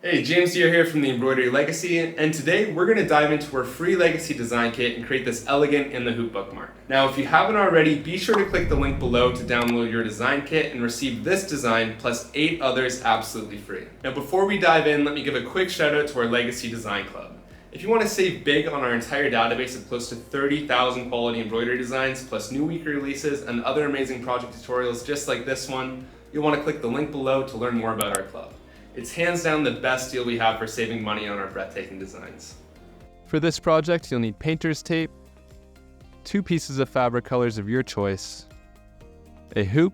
Hey, James here from the Embroidery Legacy, and today we're going to dive into our free Legacy design kit and create this elegant in the hoop bookmark. Now, if you haven't already, be sure to click the link below to download your design kit and receive this design plus 8 others absolutely free. Now, before we dive in, let me give a quick shout out to our Legacy Design Club. If you want to save big on our entire database of close to 30,000 quality embroidery designs, plus new weekly releases and other amazing project tutorials just like this one, you'll want to click the link below to learn more about our club. It's hands down the best deal we have for saving money on our breathtaking designs. For this project, you'll need painter's tape, 2 pieces of fabric colors of your choice, a hoop,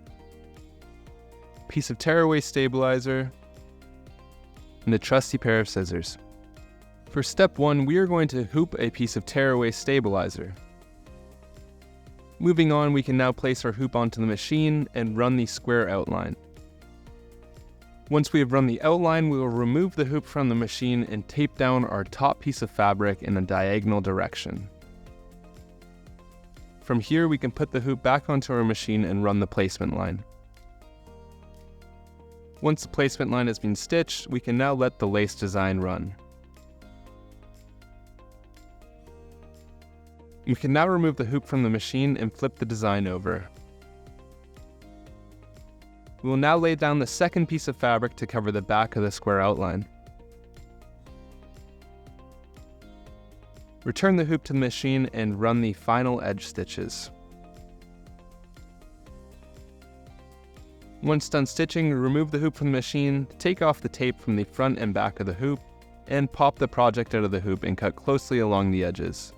a piece of tearaway stabilizer, and a trusty pair of scissors. For step 1, we are going to hoop a piece of tearaway stabilizer. Moving on, we can now place our hoop onto the machine and run the square outline. Once we have run the outline, we will remove the hoop from the machine and tape down our top piece of fabric in a diagonal direction. From here, we can put the hoop back onto our machine and run the placement line. Once the placement line has been stitched, we can now let the lace design run. We can now remove the hoop from the machine and flip the design over. We will now lay down the second piece of fabric to cover the back of the square outline. Return the hoop to the machine and run the final edge stitches. Once done stitching, remove the hoop from the machine, take off the tape from the front and back of the hoop, and pop the project out of the hoop and cut closely along the edges.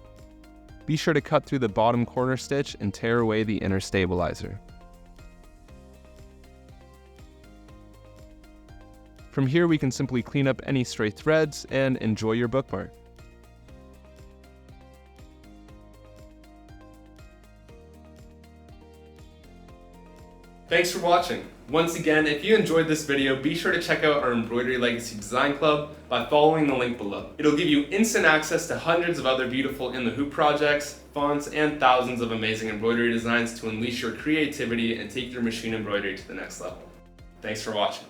Be sure to cut through the bottom corner stitch and tear away the inner stabilizer. From here, we can simply clean up any stray threads and enjoy your bookmark. Thanks for watching. Once again, if you enjoyed this video, be sure to check out our Embroidery Legacy Design Club by following the link below. It'll give you instant access to hundreds of other beautiful in the hoop projects, fonts, and thousands of amazing embroidery designs to unleash your creativity and take your machine embroidery to the next level. Thanks for watching.